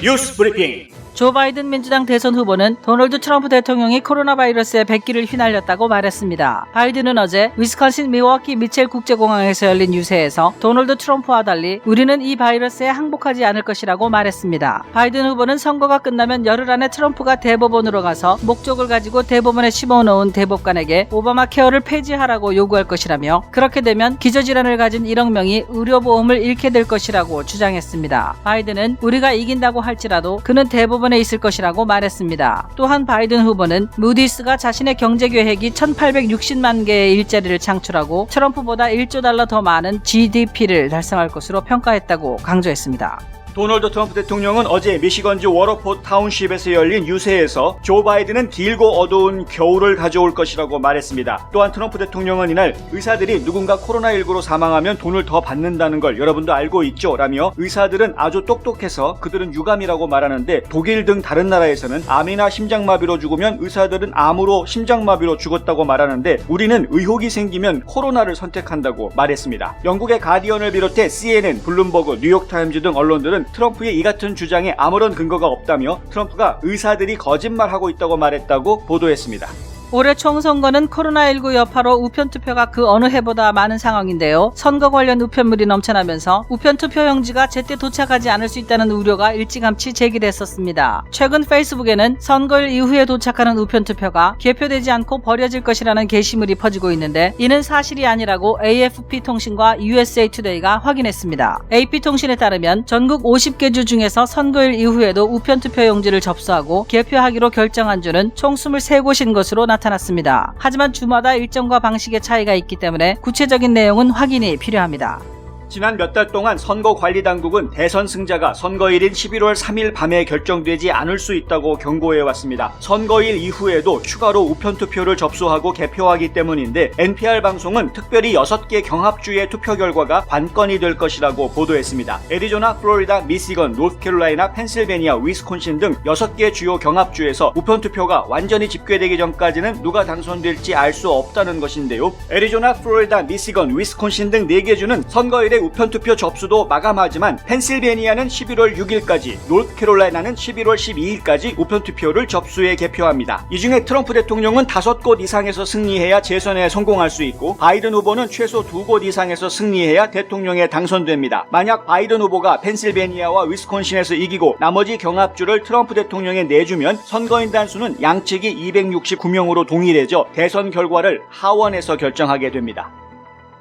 뉴스 브리핑. 조 바이든 민주당 대선 후보는 도널드 트럼프 대통령이 코로나 바이러스에 백기를 휘날렸다고 말했습니다. 바이든은 어제 위스콘신 밀워키 미첼 국제공항에서 열린 유세에서 도널드 트럼프와 달리 우리는 이 바이러스에 항복하지 않을 것이라고 말했습니다. 바이든 후보는 선거가 끝나면 열흘 안에 트럼프가 대법원으로 가서 목적을 가지고 대법원에 심어놓은 대법관에게 오바마 케어를 폐지하라고 요구할 것이라며 그렇게 되면 기저질환을 가진 1억 명이 의료보험을 잃게 될 것이라고 주장했습니다. 바이든은 우리가 이긴다고 할지라도 그는 대법원에 있을 것이라고 말했습니다. 또한 바이든 후보는 무디스가 자신의 경제계획이 1860만 개의 일자리를 창출하고 트럼프보다 1조 달러 더 많은 GDP를 달성할 것으로 평가했다고 강조했습니다. 도널드 트럼프 대통령은 어제 미시건주 워러포트 타운십에서 열린 유세에서 조 바이든은 길고 어두운 겨울을 가져올 것이라고 말했습니다. 또한 트럼프 대통령은 이날 의사들이 누군가 코로나19로 사망하면 돈을 더 받는다는 걸 여러분도 알고 있죠? 라며 의사들은 아주 똑똑해서 그들은 유감이라고 말하는데 독일 등 다른 나라에서는 암이나 심장마비로 죽으면 의사들은 암으로 심장마비로 죽었다고 말하는데 우리는 의혹이 생기면 코로나를 선택한다고 말했습니다. 영국의 가디언을 비롯해 CNN, 블룸버그, 뉴욕타임즈 등 언론들은 트럼프의 이 같은 주장에 아무런 근거가 없다며 트럼프가 의사들이 거짓말하고 있다고 말했다고 보도했습니다. 올해 총선거는 코로나19 여파로 우편투표가 그 어느 해보다 많은 상황인데요. 선거 관련 우편물이 넘쳐나면서 우편투표용지가 제때 도착하지 않을 수 있다는 우려가 일찌감치 제기됐었습니다. 최근 페이스북에는 선거일 이후에 도착하는 우편투표가 개표되지 않고 버려질 것이라는 게시물이 퍼지고 있는데 이는 사실이 아니라고 AFP통신과 USA 투데이가 확인했습니다. AP통신에 따르면 전국 50개 주 중에서 선거일 이후에도 우편투표용지를 접수하고 개표하기로 결정한 주는 총 23곳인 것으로 나타났습니다. 하지만 주마다 일정과 방식의 차이가 있기 때문에 구체적인 내용은 확인이 필요합니다. 지난 몇 달 동안 선거관리당국은 대선 승자가 선거일인 11월 3일 밤에 결정되지 않을 수 있다고 경고해왔습니다. 선거일 이후에도 추가로 우편투표를 접수하고 개표하기 때문인데 NPR 방송은 특별히 6개 경합주의 투표 결과가 관건이 될 것이라고 보도했습니다. 애리조나, 플로리다, 미시건, 노스캐롤라이나, 펜실베니아, 위스콘신 등 6개 주요 경합주에서 우편투표가 완전히 집계되기 전까지는 누가 당선될지 알 수 없다는 것인데요. 애리조나, 플로리다, 미시건, 위스콘신 등 4개 주는 선거일에 우편투표 접수도 마감하지만 펜실베니아는 11월 6일까지, 노스캐롤라이나는 11월 12일까지 우편투표를 접수해 개표합니다. 이 중에 트럼프 대통령은 5곳 이상에서 승리해야 재선에 성공할 수 있고 바이든 후보는 최소 2곳 이상에서 승리해야 대통령에 당선됩니다. 만약 바이든 후보가 펜실베니아와 위스콘신에서 이기고 나머지 경합주를 트럼프 대통령에 내주면 선거인 단수는 양측이 269명으로 동일해져 대선 결과를 하원에서 결정하게 됩니다.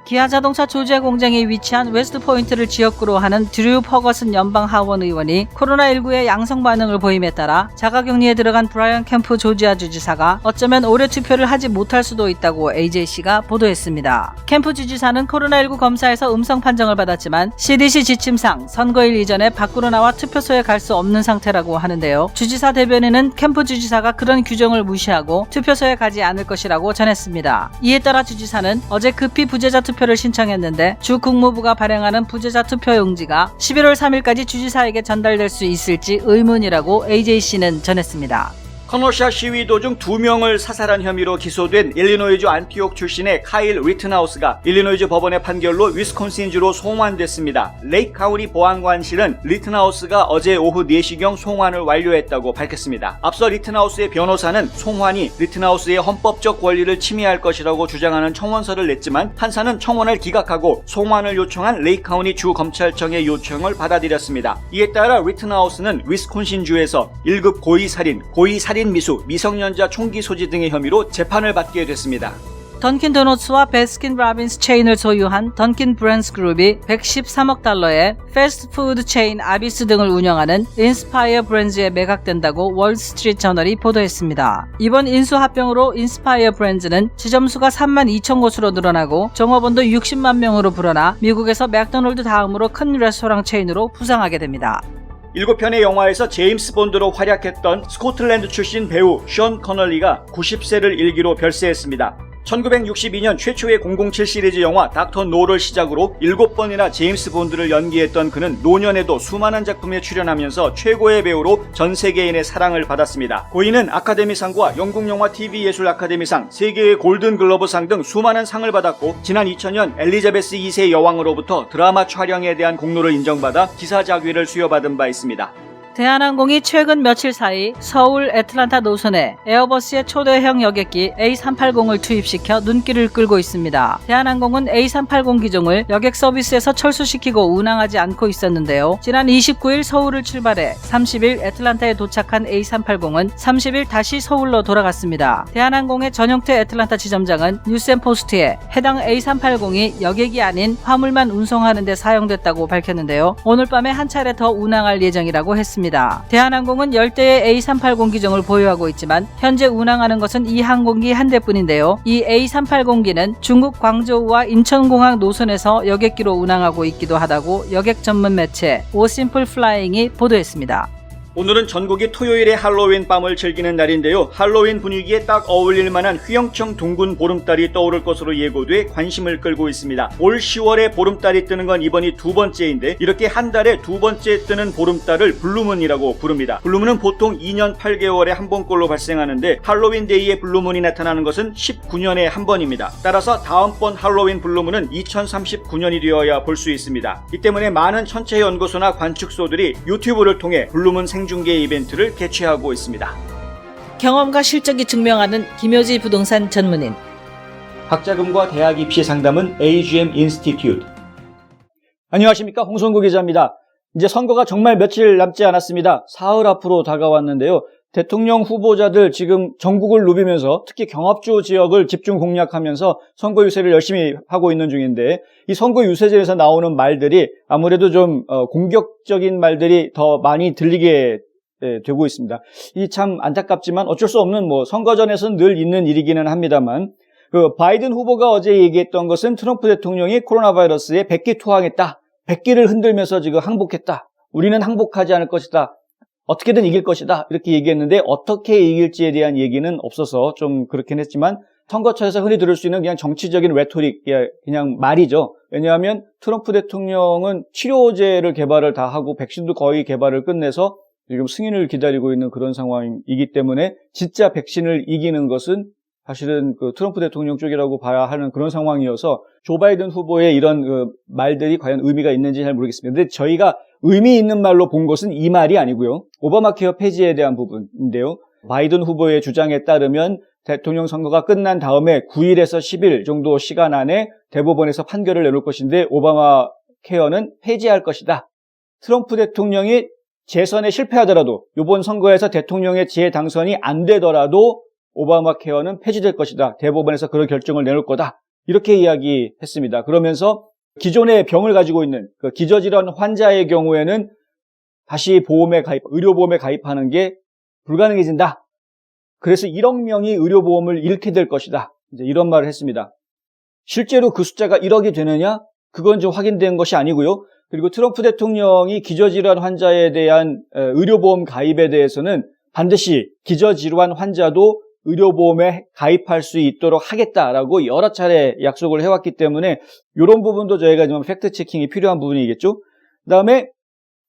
기아 자동차 조지아 공장에 위치한 웨스트포인트를 지역구로 하는 드류 퍼거슨 연방 하원 의원이 코로나19의 양성 반응을 보임에 따라 자가격리에 들어간 브라이언 캠프 조지아 주지사가 어쩌면 올해 투표를 하지 못할 수도 있다고 AJC가 보도했습니다. 캠프 주지사는 코로나19 검사에서 음성 판정을 받았지만 CDC 지침상 선거일 이전에 밖으로 나와 투표소에 갈 수 없는 상태라고 하는데요. 주지사 대변인은 캠프 주지사가 그런 규정을 무시하고 투표소에 가지 않을 것이라고 전했습니다. 이에 따라 주지사는 어제 급히 부재자 투표를 신청했는데 주 국무부가 발행하는 부재자 투표용지가 11월 3일까지 주지사에게 전달될 수 있을지 의문이라고 AJC는 전했습니다. 커널샷 시위 도중 2명을 사살한 혐의로 기소된 일리노이주 안티옥 출신의 카일 리튼하우스가 일리노이주 법원의 판결로 위스콘신주로 송환됐습니다. 레이크 카운티 보안관실은 리튼하우스가 어제 오후 4시경 송환을 완료했다고 밝혔습니다. 앞서 리튼하우스의 변호사는 송환이 리튼하우스의 헌법적 권리를 침해할 것이라고 주장하는 청원서를 냈지만 판사는 청원을 기각하고 송환을 요청한 레이크 카운티 주 검찰청의 요청을 받아들였습니다. 이에 따라 리튼하우스는 위스콘신주에서 1급 고의살인, 고의살인 미수, 미성년자 총기 소지 등의 혐의로 재판을 받게 됐습니다. 던킨 도너츠와 베스킨 라빈스 체인을 소유한 던킨 브랜드스 그룹이 113억 달러의 패스트푸드 체인 아비스 등을 운영하는 인스파이어 브랜드에 매각된다고 월스트리트 저널이 보도했습니다. 이번 인수합병으로 인스파이어 브랜드는 지점수가 3만 2천 곳으로 늘어나고 종업원도 60만 명으로 불어나 미국에서 맥도널드 다음으로 큰 레스토랑 체인으로 부상하게 됩니다. 7편의 영화에서 제임스 본드로 활약했던 스코틀랜드 출신 배우 션 커널리가 90세를 일기로 별세했습니다. 1962년 최초의 007 시리즈 영화 닥터 노를 시작으로 7번이나 제임스 본드를 연기했던 그는 노년에도 수많은 작품에 출연하면서 최고의 배우로 전 세계인의 사랑을 받았습니다. 고인은 아카데미상과 영국영화 TV예술 아카데미상, 세계의 골든글러브상 등 수많은 상을 받았고 지난 2000년 엘리자베스 2세 여왕으로부터 드라마 촬영에 대한 공로를 인정받아 기사자귀를 수여받은 바 있습니다. 대한항공이 최근 며칠 사이 서울 애틀란타 노선에 에어버스의 초대형 여객기 A380을 투입시켜 눈길을 끌고 있습니다. 대한항공은 A380 기종을 여객 서비스에서 철수시키고 운항하지 않고 있었는데요. 지난 29일 서울을 출발해 30일 애틀란타에 도착한 A380은 30일 다시 서울로 돌아갔습니다. 대한항공의 전용태 애틀란타 지점장은 뉴스앤포스트에 해당 A380이 여객이 아닌 화물만 운송하는 데 사용됐다고 밝혔는데요. 오늘 밤에 한 차례 더 운항할 예정이라고 했습니다. 대한항공은 10대의 A380 기종을 보유하고 있지만 현재 운항하는 것은 이 항공기 한 대뿐인데요. 이 A380기는 중국 광저우와 인천공항 노선에서 여객기로 운항하고 있기도 하다고 여객 전문 매체 오심플 플라잉이 보도했습니다. 오늘은 전국이 토요일에 할로윈 밤을 즐기는 날인데요. 할로윈 분위기에 딱 어울릴 만한 휘영청 둥근 보름달이 떠오를 것으로 예고돼 관심을 끌고 있습니다. 올 10월에 보름달이 뜨는 건 이번이 두 번째인데 이렇게 한 달에 두 번째 뜨는 보름달을 블루문이라고 부릅니다. 블루문은 보통 2년 8개월에 한 번꼴로 발생하는데 할로윈 데이에 블루문이 나타나는 것은 19년에 한 번입니다. 따라서 다음번 할로윈 블루문은 2039년이 되어야 볼 수 있습니다. 이 때문에 많은 천체연구소나 관측소들이 유튜브를 통해 블루문 생중계 이벤트를 개최하고 있습니다. 경험과 실적이 증명하는 김효지 부동산 전문인. 학자금과 대학 입시 상담은 AGM 인스티튜트. 안녕하십니까, 홍성구 기자입니다. 이제 선거가 정말 며칠 남지 않았습니다. 사흘 앞으로 다가왔는데요. 대통령 후보자들 지금 전국을 누비면서 특히 경합주 지역을 집중 공략하면서 선거 유세를 열심히 하고 있는 중인데 이 선거 유세전에서 나오는 말들이 아무래도 좀 공격적인 말들이 더 많이 들리게 되고 있습니다. 이 참 안타깝지만 어쩔 수 없는 선거전에서는 늘 있는 일이기는 합니다만 바이든 후보가 어제 얘기했던 것은 트럼프 대통령이 코로나 바이러스에 백기 투항했다. 백기를 흔들면서 지금 항복했다. 우리는 항복하지 않을 것이다. 어떻게든 이길 것이다. 이렇게 얘기했는데 어떻게 이길지에 대한 얘기는 없어서 좀 그렇긴 했지만 선거처에서 흔히 들을 수 있는 그냥 정치적인 레토릭, 그냥 말이죠. 왜냐하면 트럼프 대통령은 치료제를 개발을 다 하고 백신도 거의 개발을 끝내서 지금 승인을 기다리고 있는 그런 상황이기 때문에 진짜 백신을 이기는 것은 사실은 트럼프 대통령 쪽이라고 봐야 하는 그런 상황이어서 조 바이든 후보의 이런 말들이 과연 의미가 있는지 잘 모르겠습니다. 근데 저희가 의미 있는 말로 본 것은 이 말이 아니고요. 오바마 케어 폐지에 대한 부분인데요. 바이든 후보의 주장에 따르면 대통령 선거가 끝난 다음에 9일에서 10일 정도 시간 안에 대법원에서 판결을 내놓을 것인데 오바마 케어는 폐지할 것이다. 트럼프 대통령이 재선에 실패하더라도 이번 선거에서 대통령의 재당선이 안 되더라도 오바마 케어는 폐지될 것이다. 대법원에서 그런 결정을 내놓을 거다. 이렇게 이야기했습니다. 그러면서 기존의 병을 가지고 있는 기저질환 환자의 경우에는 다시 의료보험에 가입하는 게 불가능해진다. 그래서 1억 명이 의료보험을 잃게 될 것이다. 이제 이런 말을 했습니다. 실제로 그 숫자가 1억이 되느냐? 그건 좀 확인된 것이 아니고요. 그리고 트럼프 대통령이 기저질환 환자에 대한 의료보험 가입에 대해서는 반드시 기저질환 환자도 의료보험에 가입할 수 있도록 하겠다라고 여러 차례 약속을 해왔기 때문에 이런 부분도 저희가 좀 팩트체킹이 필요한 부분이겠죠. 그다음에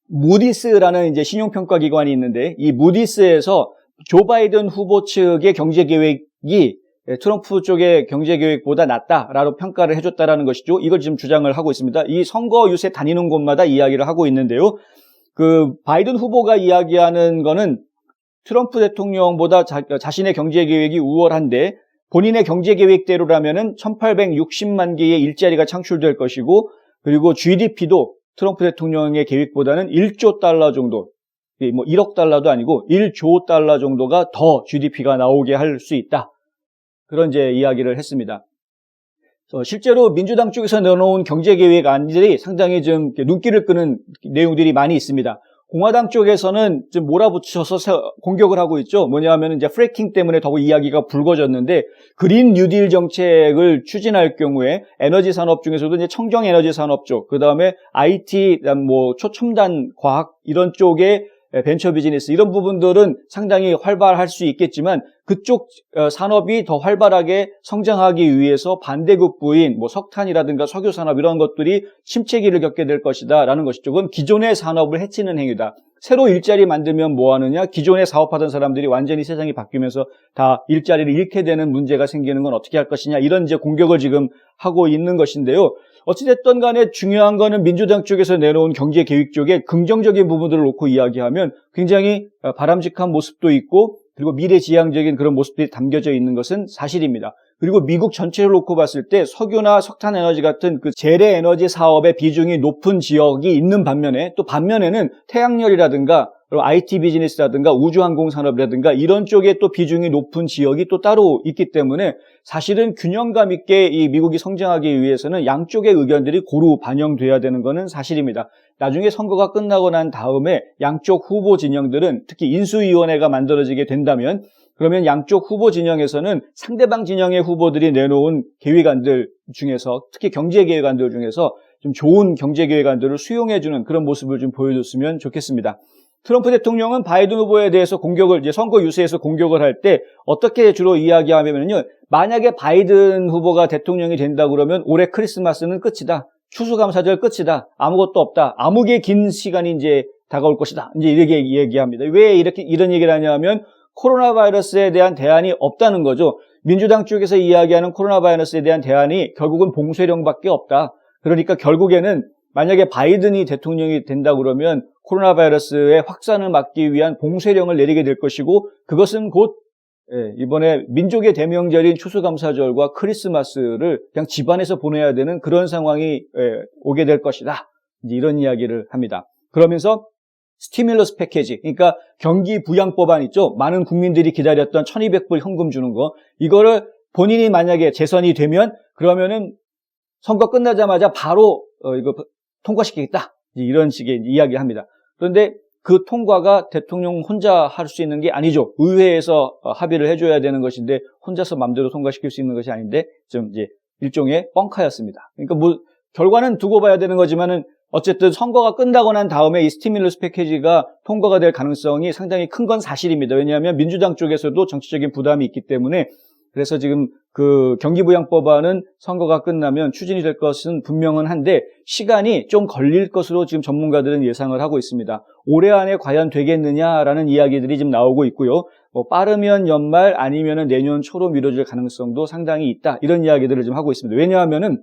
무디스라는 이제 신용평가기관이 있는데 이 무디스에서 조 바이든 후보 측의 경제계획이 트럼프 쪽의 경제계획보다 낫다라고 평가를 해줬다라는 것이죠. 이걸 지금 주장을 하고 있습니다. 이 선거 유세 다니는 곳마다 이야기를 하고 있는데요. 바이든 후보가 이야기하는 거는 트럼프 대통령보다 자신의 경제계획이 우월한데 본인의 경제계획대로라면은 1860만 개의 일자리가 창출될 것이고 그리고 GDP도 트럼프 대통령의 계획보다는 1조 달러 정도, 1억 달러도 아니고 1조 달러 정도가 더 GDP가 나오게 할 수 있다. 그런 이제 이야기를 했습니다. 실제로 민주당 쪽에서 내놓은 경제계획 안들이 상당히 좀 눈길을 끄는 내용들이 많이 있습니다. 공화당 쪽에서는 좀 몰아붙여서 공격을 하고 있죠. 뭐냐면 이제 프래킹 때문에 더욱 이야기가 붉어졌는데 그린 뉴딜 정책을 추진할 경우에 에너지 산업 중에서도 이제 청정 에너지 산업 쪽, 그다음에 IT, 초첨단 과학 이런 쪽에 벤처 비즈니스 이런 부분들은 상당히 활발할 수 있겠지만 그쪽 산업이 더 활발하게 성장하기 위해서 반대급부인 석탄이라든가 석유 산업 이런 것들이 침체기를 겪게 될 것이다라는 것이죠. 그건 기존의 산업을 해치는 행위다. 새로 일자리 만들면 뭐 하느냐? 기존에 사업하던 사람들이 완전히 세상이 바뀌면서 다 일자리를 잃게 되는 문제가 생기는 건 어떻게 할 것이냐? 이런 이제 공격을 지금 하고 있는 것인데요. 어찌됐든 간에 중요한 거는 민주당 쪽에서 내놓은 경제 계획 쪽에 긍정적인 부분들을 놓고 이야기하면 굉장히 바람직한 모습도 있고 그리고 미래지향적인 그런 모습들이 담겨져 있는 것은 사실입니다. 그리고 미국 전체를 놓고 봤을 때 석유나 석탄 에너지 같은 그 재래 에너지 사업의 비중이 높은 지역이 있는 반면에 또 반면에는 태양열이라든가 IT 비즈니스라든가 우주항공 산업이라든가 이런 쪽에 또 비중이 높은 지역이 또 따로 있기 때문에 사실은 균형감 있게 이 미국이 성장하기 위해서는 양쪽의 의견들이 고루 반영돼야 되는 것은 사실입니다. 나중에 선거가 끝나고 난 다음에 양쪽 후보 진영들은 특히 인수위원회가 만들어지게 된다면 그러면 양쪽 후보 진영에서는 상대방 진영의 후보들이 내놓은 계획안들 중에서 특히 경제 계획안들 중에서 좀 좋은 경제 계획안들을 수용해주는 그런 모습을 좀 보여줬으면 좋겠습니다. 트럼프 대통령은 바이든 후보에 대해서 공격을 이제 선거 유세에서 공격을 할 때 어떻게 주로 이야기하면요, 만약에 바이든 후보가 대통령이 된다 그러면 올해 크리스마스는 끝이다, 추수감사절 끝이다, 아무것도 없다, 암흑의 긴 시간이 이제 다가올 것이다, 이제 이렇게 얘기합니다. 왜 이렇게 이런 얘기를 하냐면 코로나 바이러스에 대한 대안이 없다는 거죠. 민주당 쪽에서 이야기하는 코로나 바이러스에 대한 대안이 결국은 봉쇄령밖에 없다. 그러니까 결국에는 만약에 바이든이 대통령이 된다 그러면 코로나 바이러스의 확산을 막기 위한 봉쇄령을 내리게 될 것이고 그것은 곧 이번에 민족의 대명절인 추수감사절과 크리스마스를 그냥 집안에서 보내야 되는 그런 상황이 오게 될 것이다. 이제 이런 이야기를 합니다. 그러면서 스티뮬러스 패키지, 그러니까 경기 부양법안 있죠. 많은 국민들이 기다렸던 1,200불 현금 주는 거, 이거를 본인이 만약에 재선이 되면 그러면은 선거 끝나자마자 바로 이거 통과시키겠다. 이런 식의 이야기합니다. 그런데 그 통과가 대통령 혼자 할 수 있는 게 아니죠. 의회에서 합의를 해줘야 되는 것인데 혼자서 마음대로 통과시킬 수 있는 것이 아닌데 좀 이제 일종의 뻥카였습니다. 그러니까 뭐 결과는 두고 봐야 되는 거지만은 어쨌든 선거가 끝나고 난 다음에 이 스티뮬러스 패키지가 통과가 될 가능성이 상당히 큰 건 사실입니다. 왜냐하면 민주당 쪽에서도 정치적인 부담이 있기 때문에 그래서 지금 그 경기부양법안은 선거가 끝나면 추진이 될 것은 분명은 한데 시간이 좀 걸릴 것으로 지금 전문가들은 예상을 하고 있습니다. 올해 안에 과연 되겠느냐라는 이야기들이 지금 나오고 있고요. 뭐 빠르면 연말 아니면은 내년 초로 미뤄질 가능성도 상당히 있다. 이런 이야기들을 좀 하고 있습니다. 왜냐하면은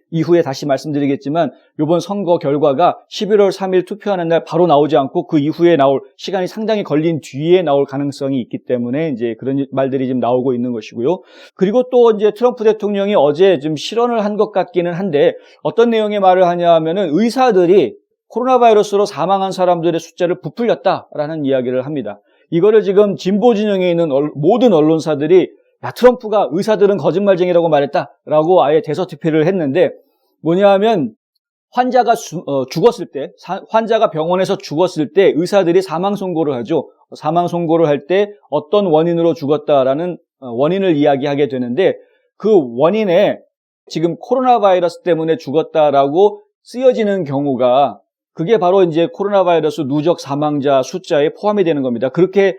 이후에 다시 말씀드리겠지만 이번 선거 결과가 11월 3일 투표하는 날 바로 나오지 않고 그 이후에 나올 시간이 상당히 걸린 뒤에 나올 가능성이 있기 때문에 이제 그런 말들이 지금 나오고 있는 것이고요. 그리고 또 이제 트럼프 대통령이 어제 좀 실언을 한 것 같기는 한데 어떤 내용의 말을 하냐 하면은 의사들이 코로나 바이러스로 사망한 사람들의 숫자를 부풀렸다라는 이야기를 합니다. 이거를 지금 진보 진영에 있는 모든 언론사들이 야, 트럼프가 의사들은 거짓말쟁이라고 말했다라고 아예 대서특필을 했는데 뭐냐 하면 환자가 죽었을 때, 환자가 병원에서 죽었을 때 의사들이 사망 선고를 하죠. 사망 선고를 할 때 어떤 원인으로 죽었다라는 원인을 이야기하게 되는데 그 원인에 지금 코로나 바이러스 때문에 죽었다라고 쓰여지는 경우가 그게 바로 이제 코로나 바이러스 누적 사망자 숫자에 포함이 되는 겁니다. 그렇게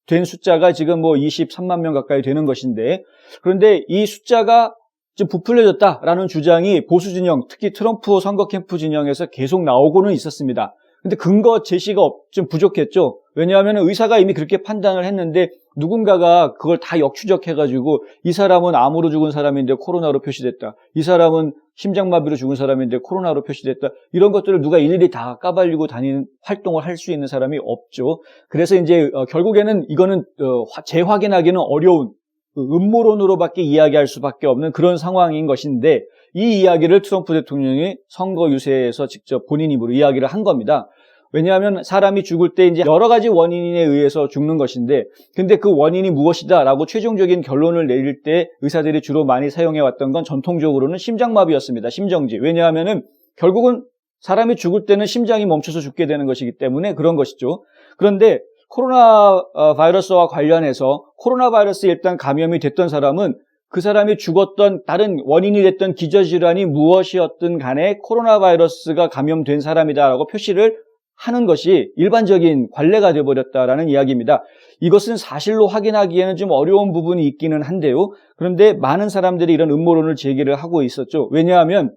된 숫자가 지금 뭐 23만 명 가까이 되는 것인데 그런데 이 숫자가 좀 부풀려졌다라는 주장이 보수 진영, 특히 트럼프 선거 캠프 진영에서 계속 나오고는 있었습니다. 근데 근거 제시가 좀 부족했죠. 왜냐하면 의사가 이미 그렇게 판단을 했는데 누군가가 그걸 다 역추적해가지고 이 사람은 암으로 죽은 사람인데 코로나로 표시됐다. 이 사람은 심장마비로 죽은 사람인데 코로나로 표시됐다. 이런 것들을 누가 일일이 다 까발리고 다니는 활동을 할 수 있는 사람이 없죠. 그래서 이제 결국에는 이거는 재확인하기는 어려운 음모론으로밖에 이야기할 수밖에 없는 그런 상황인 것인데 이 이야기를 트럼프 대통령이 선거 유세에서 직접 본인 입으로 이야기를 한 겁니다. 왜냐하면 사람이 죽을 때 이제 여러 가지 원인에 의해서 죽는 것인데 근데 그 원인이 무엇이다라고 최종적인 결론을 내릴 때 의사들이 주로 많이 사용해 왔던 건 전통적으로는 심장마비였습니다. 심정지. 왜냐하면은 결국은 사람이 죽을 때는 심장이 멈춰서 죽게 되는 것이기 때문에 그런 것이죠. 그런데 코로나 바이러스와 관련해서 코로나 바이러스에 일단 감염이 됐던 사람은 그 사람이 죽었던 다른 원인이 됐던 기저질환이 무엇이었든 간에 코로나 바이러스가 감염된 사람이다라고 표시를 하는 것이 일반적인 관례가 되어버렸다라는 이야기입니다. 이것은 사실로 확인하기에는 좀 어려운 부분이 있기는 한데요. 그런데 많은 사람들이 이런 음모론을 제기를 하고 있었죠. 왜냐하면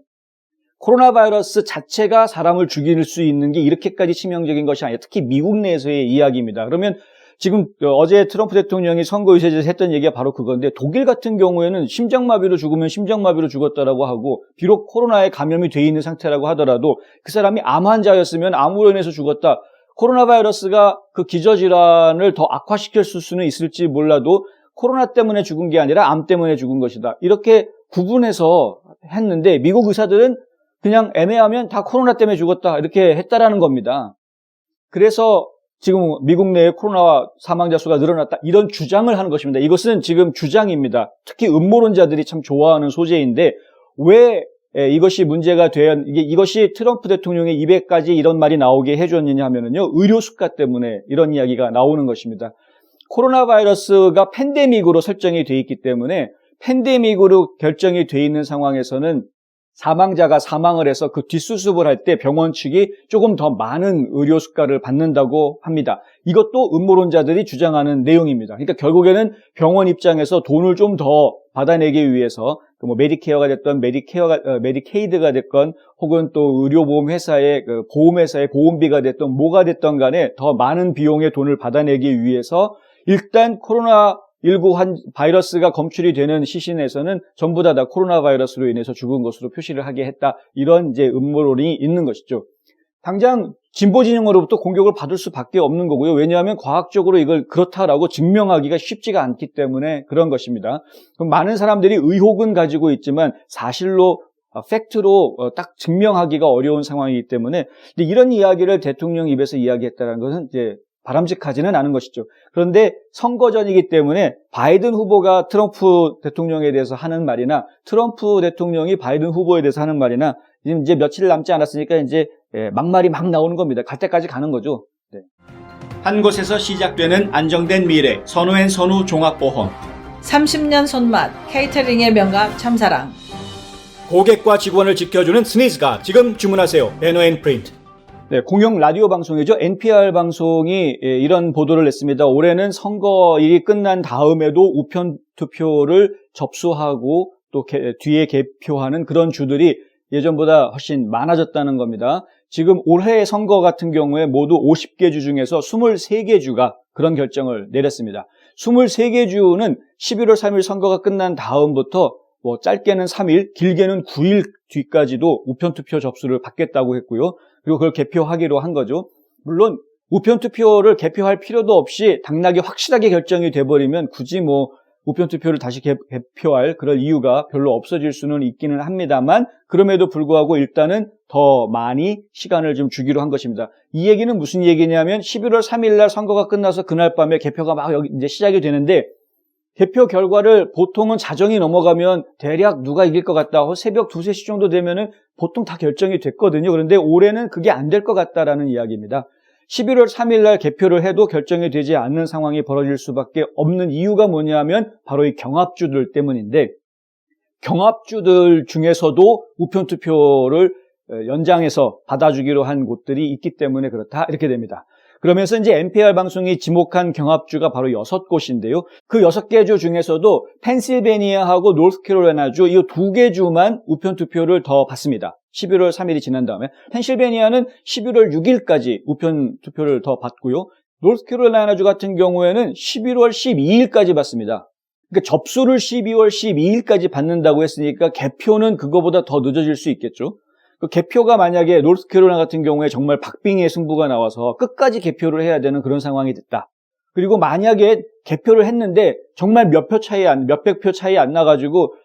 코로나 바이러스 자체가 사람을 죽일 수 있는 게 이렇게까지 치명적인 것이 아니라 특히 미국 내에서의 이야기입니다. 그러면 지금 어제 트럼프 대통령이 선거 유세에서 했던 얘기가 바로 그건데 독일 같은 경우에는 심장마비로 죽으면 심장마비로 죽었다라고 하고 비록 코로나에 감염이 돼 있는 상태라고 하더라도 그 사람이 암 환자였으면 암으로 인해서 죽었다. 코로나 바이러스가 그 기저질환을 더 악화시킬 수는 있을지 몰라도 코로나 때문에 죽은 게 아니라 암 때문에 죽은 것이다. 이렇게 구분해서 했는데 미국 의사들은 그냥 애매하면 다 코로나 때문에 죽었다 이렇게 했다라는 겁니다. 그래서 지금 미국 내에 코로나 사망자 수가 늘어났다 이런 주장을 하는 것입니다. 이것은 지금 주장입니다. 특히 음모론자들이 참 좋아하는 소재인데 왜 이것이 문제가 이것이 트럼프 대통령의 입에까지 이런 말이 나오게 해줬느냐 하면은요, 의료 수가 때문에 이런 이야기가 나오는 것입니다. 코로나 바이러스가 팬데믹으로 설정이 돼 있기 때문에 팬데믹으로 결정이 돼 있는 상황에서는 사망자가 사망을 해서 그 뒷수습을 할 때 병원 측이 조금 더 많은 의료 수가를 받는다고 합니다. 이것도 음모론자들이 주장하는 내용입니다. 그러니까 결국에는 병원 입장에서 돈을 좀 더 받아내기 위해서 뭐 메디케어가 됐던 메디케이드가 됐건 혹은 또 의료보험 회사의 보험회사의 보험비가 됐던 뭐가 됐던 간에 더 많은 비용의 돈을 받아내기 위해서 일단 코로나19 바이러스가 검출이 되는 시신에서는 전부 다 코로나 바이러스로 인해서 죽은 것으로 표시를 하게 했다. 이런 이제 음모론이 있는 것이죠. 당장 진보 진영으로부터 공격을 받을 수밖에 없는 거고요. 왜냐하면 과학적으로 이걸 그렇다라고 증명하기가 쉽지가 않기 때문에 그런 것입니다. 그럼 많은 사람들이 의혹은 가지고 있지만 사실로 팩트로 딱 증명하기가 어려운 상황이기 때문에 근데 이런 이야기를 대통령 입에서 이야기했다는 것은 이제 바람직하지는 않은 것이죠. 그런데 선거 전이기 때문에 바이든 후보가 트럼프 대통령에 대해서 하는 말이나 트럼프 대통령이 바이든 후보에 대해서 하는 말이나 이제 며칠 남지 않았으니까 이제 막말이 막 나오는 겁니다. 갈 때까지 가는 거죠. 네. 한 곳에서 시작되는 안정된 미래, 선우앤선우 종합보험. 30년 손맛, 케이터링의 명가 참사랑. 고객과 직원을 지켜주는 스니즈가 지금 주문하세요. 배너앤프린트. 네, 공영 라디오 방송이죠. NPR 방송이 이런 보도를 냈습니다. 올해는 선거일이 끝난 다음에도 우편 투표를 접수하고 또 뒤에 개표하는 그런 주들이 예전보다 훨씬 많아졌다는 겁니다. 지금 올해 선거 같은 경우에 모두 50개 주 중에서 23개 주가 그런 결정을 내렸습니다. 23개 주는 11월 3일 선거가 끝난 다음부터 뭐 짧게는 3일, 길게는 9일 뒤까지도 우편투표 접수를 받겠다고 했고요. 그리고 그걸 개표하기로 한 거죠. 물론 우편투표를 개표할 필요도 없이 당락이 확실하게 결정이 돼버리면 굳이 뭐 우편투표를 다시 개표할 그럴 이유가 별로 없어질 수는 있기는 합니다만 그럼에도 불구하고 일단은 더 많이 시간을 좀 주기로 한 것입니다. 이 얘기는 무슨 얘기냐면 11월 3일 날 선거가 끝나서 그날 밤에 개표가 막 여기 이제 시작이 되는데 개표 결과를 보통은 자정이 넘어가면 대략 누가 이길 것 같다. 새벽 2, 3시 정도 되면은 보통 다 결정이 됐거든요. 그런데 올해는 그게 안 될 것 같다라는 이야기입니다. 11월 3일 날 개표를 해도 결정이 되지 않는 상황이 벌어질 수밖에 없는 이유가 뭐냐면 바로 이 경합주들 때문인데 경합주들 중에서도 우편투표를 연장해서 받아주기로 한 곳들이 있기 때문에 그렇다 이렇게 됩니다. 그러면서 이제 NPR 방송이 지목한 경합주가 바로 6곳인데요. 그 6개 주 중에서도 펜실베니아하고 노스캐롤라이나주 이 2개 주만 우편투표를 더 받습니다. 11월 3일이 지난 다음에 펜실베니아는 11월 6일까지 우편투표를 더 받고요. 노스캐롤라이나주 같은 경우에는 11월 12일까지 받습니다. 그러니까 접수를 12월 12일까지 받는다고 했으니까 개표는 그거보다 더 늦어질 수 있겠죠. 그 개표가 만약에 노스캐롤라이나 같은 경우에 정말 박빙의 승부가 나와서 끝까지 개표를 해야 되는 그런 상황이 됐다. 그리고 만약에 개표를 했는데 정말 몇백 표 차이 안 나가지고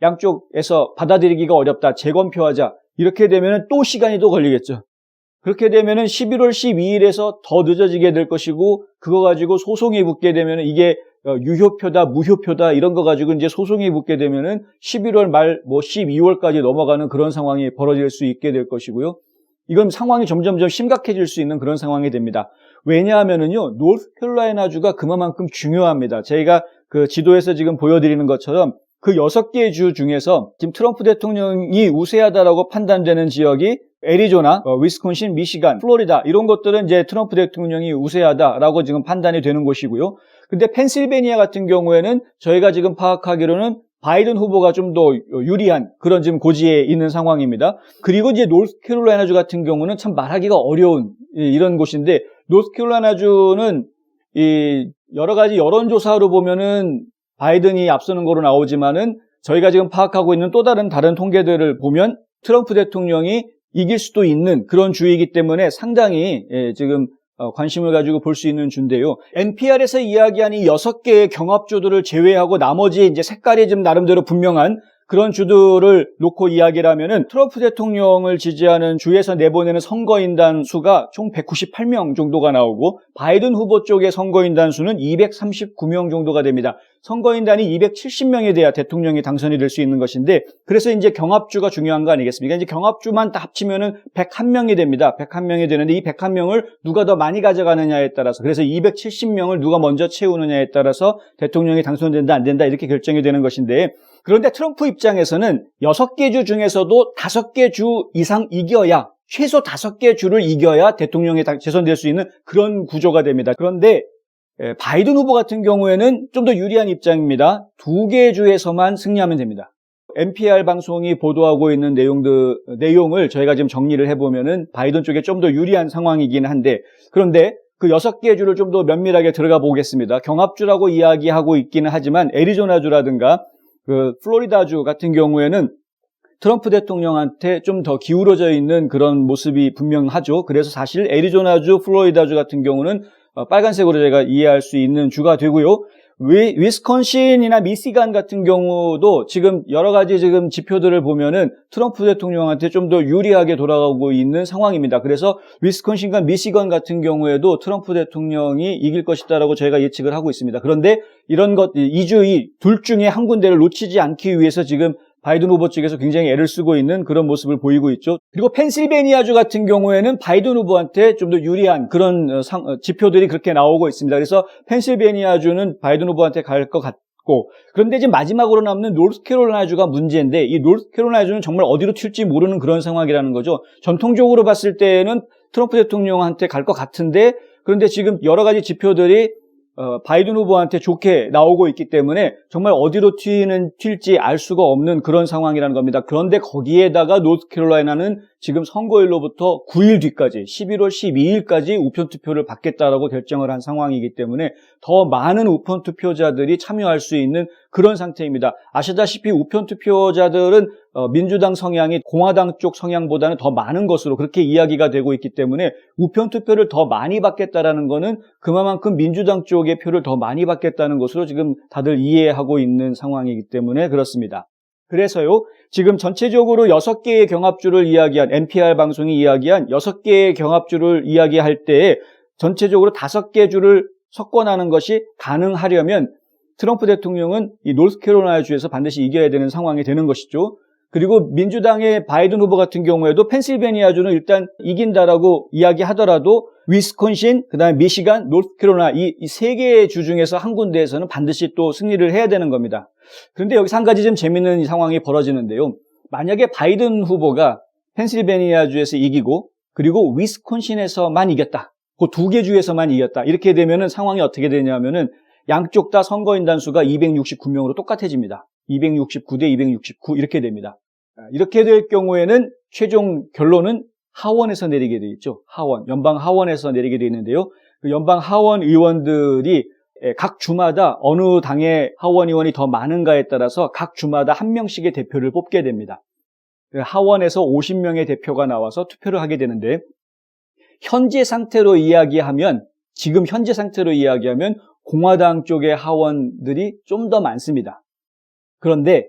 양쪽에서 받아들이기가 어렵다. 재검표하자. 이렇게 되면 또 시간이 더 걸리겠죠. 그렇게 되면은 11월 12일에서 더 늦어지게 될 것이고 그거 가지고 소송이 붙게 되면은 이게 유효표다, 무효표다 이런 거 가지고 이제 소송이 붙게 되면은 11월 말 12월까지 넘어가는 그런 상황이 벌어질 수 있게 될 것이고요. 이건 상황이 점점점 심각해질 수 있는 그런 상황이 됩니다. 왜냐하면은요, 노스캐롤라이나주가 그만큼 중요합니다. 저희가 그 지도에서 지금 보여드리는 것처럼 그 6개 주 중에서 지금 트럼프 대통령이 우세하다라고 판단되는 지역이 애리조나, 위스콘신, 미시간, 플로리다 이런 것들은 이제 트럼프 대통령이 우세하다라고 지금 판단이 되는 곳이고요. 근데 펜실베니아 같은 경우에는 저희가 지금 파악하기로는 바이든 후보가 좀 더 유리한 그런 지금 고지에 있는 상황입니다. 그리고 이제 노스캐롤라이나주 같은 경우는 참 말하기가 어려운 이런 곳인데 노스캐롤라이나주는 이 여러 가지 여론조사로 보면은 바이든이 앞서는 거로 나오지만은 저희가 지금 파악하고 있는 또 다른 통계들을 보면 트럼프 대통령이 이길 수도 있는 그런 주이기 때문에 상당히 지금 관심을 가지고 볼 수 있는 주인데요. NPR에서 이야기한 이 6개의 경합주들을 제외하고 나머지 이제 색깔이 좀 나름대로 분명한 그런 주들을 놓고 이야기를 하면은 트럼프 대통령을 지지하는 주에서 내보내는 선거인단 수가 총 198명 정도가 나오고 바이든 후보 쪽의 선거인단 수는 239명 정도가 됩니다. 선거인단이 270명이 돼야 대통령이 당선이 될 수 있는 것인데 그래서 이제 경합주가 중요한 거 아니겠습니까? 이제 경합주만 다 합치면은 101명이 됩니다. 101명이 되는데 이 101명을 누가 더 많이 가져가느냐에 따라서 그래서 270명을 누가 먼저 채우느냐에 따라서 대통령이 당선된다 안 된다 이렇게 결정이 되는 것인데 그런데 트럼프 입장에서는 6개 주 중에서도 5개 주 이상 이겨야 최소 5개 주를 이겨야 대통령이 재선될 수 있는 그런 구조가 됩니다. 그런데 바이든 후보 같은 경우에는 좀 더 유리한 입장입니다. 2개 주에서만 승리하면 됩니다. NPR 방송이 보도하고 있는 내용을 저희가 지금 정리를 해보면은 바이든 쪽에 좀 더 유리한 상황이긴 한데 그런데 그 6개 주를 좀 더 면밀하게 들어가 보겠습니다. 경합주라고 이야기하고 있기는 하지만 애리조나주라든가 그 플로리다주 같은 경우에는 트럼프 대통령한테 좀 더 기울어져 있는 그런 모습이 분명하죠. 그래서 사실 애리조나주, 플로리다주 같은 경우는 빨간색으로 제가 이해할 수 있는 주가 되고요. 위스콘신이나 미시간 같은 경우도 지금 여러 가지 지금 지표들을 보면은 트럼프 대통령한테 좀 더 유리하게 돌아가고 있는 상황입니다. 그래서 위스콘신과 미시간 같은 경우에도 트럼프 대통령이 이길 것이다라고 저희가 예측을 하고 있습니다. 그런데 이런 이 둘 중에 한 군데를 놓치지 않기 위해서 지금 바이든 후보 측에서 굉장히 애를 쓰고 있는 그런 모습을 보이고 있죠. 그리고 펜실베니아주 같은 경우에는 바이든 후보한테 좀 더 유리한 그런 지표들이 그렇게 나오고 있습니다. 그래서 펜실베니아주는 바이든 후보한테 갈 것 같고 그런데 이제 마지막으로 남는 노스캐롤라이나주가 문제인데 이 노스캐롤라이나주는 정말 어디로 튈지 모르는 그런 상황이라는 거죠. 전통적으로 봤을 때는 트럼프 대통령한테 갈 것 같은데 그런데 지금 여러 가지 지표들이 바이든 후보한테 좋게 나오고 있기 때문에 정말 어디로 튈지 알 수가 없는 그런 상황이라는 겁니다. 그런데 거기에다가 노스캐롤라이나는 지금 선거일로부터 9일 뒤까지 11월 12일까지 우편투표를 받겠다라고 결정을 한 상황이기 때문에 더 많은 우편투표자들이 참여할 수 있는 그런 상태입니다. 아시다시피 우편투표자들은 민주당 성향이 공화당 쪽 성향보다는 더 많은 것으로 그렇게 이야기가 되고 있기 때문에 우편투표를 더 많이 받겠다라는 거는 그만큼 민주당 쪽의 표를 더 많이 받겠다는 것으로 지금 다들 이해하고 있는 상황이기 때문에 그렇습니다. 그래서요, 지금 전체적으로 6개의 경합주를 이야기한, NPR 방송이 이야기한 6개의 경합주를 이야기할 때 전체적으로 5개 주를 석권하는 것이 가능하려면 트럼프 대통령은 이 노스캐롤라이나 주에서 반드시 이겨야 되는 상황이 되는 것이죠. 그리고 민주당의 바이든 후보 같은 경우에도 펜실베니아주는 일단 이긴다라고 이야기하더라도 위스콘신, 그다음에 미시간, 노스캐롤라이나 이 3개의 주 중에서 한 군데에서는 반드시 또 승리를 해야 되는 겁니다. 그런데 여기서 한 가지 좀 재밌는 상황이 벌어지는데요. 만약에 바이든 후보가 펜실베니아주에서 이기고 그리고 위스콘신에서만 이겼다. 그 2개 주에서만 이겼다. 이렇게 되면은 상황이 어떻게 되냐면은 양쪽 다 선거인단 수가 269명으로 똑같아집니다. 269대 269 이렇게 됩니다. 이렇게 될 경우에는 최종 결론은 하원에서 내리게 돼 있죠. 연방 하원에서 내리게 돼 있는데요. 그 연방 하원 의원들이 각 주마다 어느 당의 하원 의원이 더 많은가에 따라서 각 주마다 한 명씩의 대표를 뽑게 됩니다. 하원에서 50명의 대표가 나와서 투표를 하게 되는데 지금 현재 상태로 이야기하면 공화당 쪽의 하원들이 좀 더 많습니다. 그런데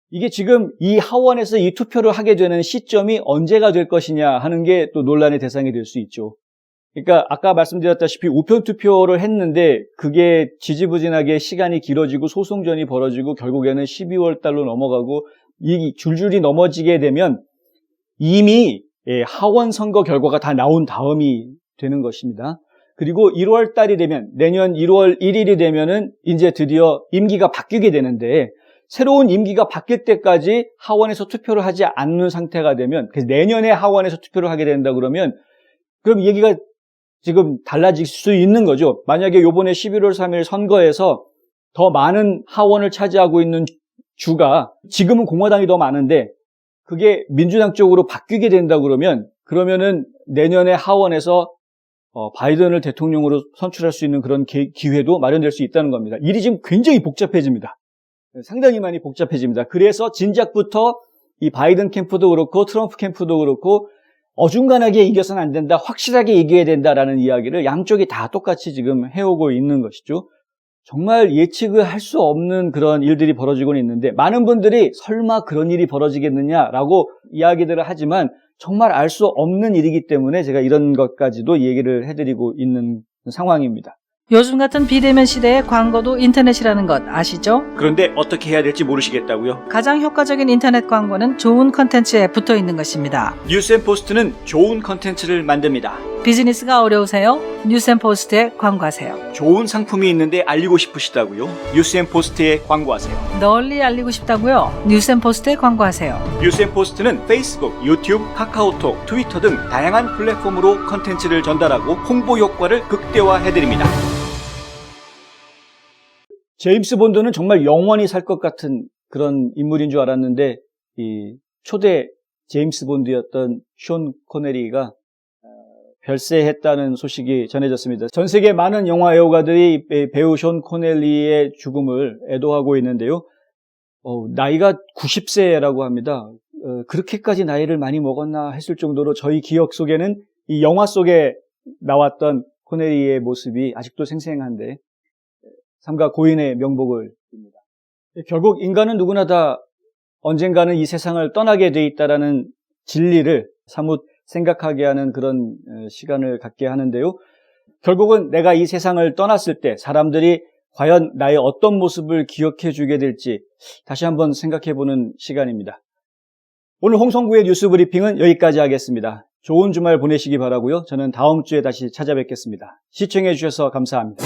이게 지금 이 하원에서 이 투표를 하게 되는 시점이 언제가 될 것이냐 하는 게 또 논란의 대상이 될 수 있죠. 그러니까 아까 말씀드렸다시피 우편투표를 했는데 그게 지지부진하게 시간이 길어지고 소송전이 벌어지고 결국에는 12월 달로 넘어가고 이 줄줄이 넘어지게 되면 이미 하원 선거 결과가 다 나온 다음이 되는 것입니다. 그리고 1월 달이 되면 내년 1월 1일이 되면은 이제 드디어 임기가 바뀌게 되는데 새로운 임기가 바뀔 때까지 하원에서 투표를 하지 않는 상태가 되면 그래서 내년에 하원에서 투표를 하게 된다 그러면 그럼 얘기가 지금 달라질 수 있는 거죠. 만약에 이번에 11월 3일 선거에서 더 많은 하원을 차지하고 있는 주가 지금은 공화당이 더 많은데 그게 민주당 쪽으로 바뀌게 된다 그러면은 내년에 하원에서 바이든을 대통령으로 선출할 수 있는 그런 기회도 마련될 수 있다는 겁니다. 일이 지금 굉장히 복잡해집니다. 상당히 많이 복잡해집니다. 그래서 진작부터 이 바이든 캠프도 그렇고 트럼프 캠프도 그렇고 어중간하게 이겨서는 안 된다, 확실하게 이겨야 된다라는 이야기를 양쪽이 다 똑같이 지금 해오고 있는 것이죠. 정말 예측을 할 수 없는 그런 일들이 벌어지고는 있는데 많은 분들이 설마 그런 일이 벌어지겠느냐라고 이야기들을 하지만 정말 알 수 없는 일이기 때문에 제가 이런 것까지도 얘기를 해드리고 있는 상황입니다. 요즘 같은 비대면 시대에 광고도 인터넷이라는 것 아시죠? 그런데 어떻게 해야 될지 모르시겠다고요? 가장 효과적인 인터넷 광고는 좋은 컨텐츠에 붙어 있는 것입니다. 뉴스앤포스트는 좋은 컨텐츠를 만듭니다. 비즈니스가 어려우세요? 뉴스앤포스트에 광고하세요. 좋은 상품이 있는데 알리고 싶으시다고요? 뉴스앤포스트에 광고하세요. 널리 알리고 싶다고요? 뉴스앤포스트에 광고하세요. 뉴스앤포스트는 페이스북, 유튜브, 카카오톡, 트위터 등 다양한 플랫폼으로 컨텐츠를 전달하고 홍보 효과를 극대화해드립니다. 제임스 본드는 정말 영원히 살 것 같은 그런 인물인 줄 알았는데 이 초대 제임스 본드였던 숀 코네리가 별세했다는 소식이 전해졌습니다. 전 세계 많은 영화 애호가들이 배우 숀 코넬리의 죽음을 애도하고 있는데요. 나이가 90세라고 합니다. 그렇게까지 나이를 많이 먹었나 했을 정도로 저희 기억 속에는 이 영화 속에 나왔던 코넬리의 모습이 아직도 생생한데 삼가 고인의 명복을 빕니다. 결국 인간은 누구나 다 언젠가는 이 세상을 떠나게 돼 있다라는 진리를 사뭇 생각하게 하는 그런 시간을 갖게 하는데요. 결국은 내가 이 세상을 떠났을 때 사람들이 과연 나의 어떤 모습을 기억해 주게 될지 다시 한번 생각해 보는 시간입니다. 오늘 홍성구의 뉴스 브리핑은 여기까지 하겠습니다. 좋은 주말 보내시기 바라고요. 저는 다음 주에 다시 찾아뵙겠습니다. 시청해 주셔서 감사합니다.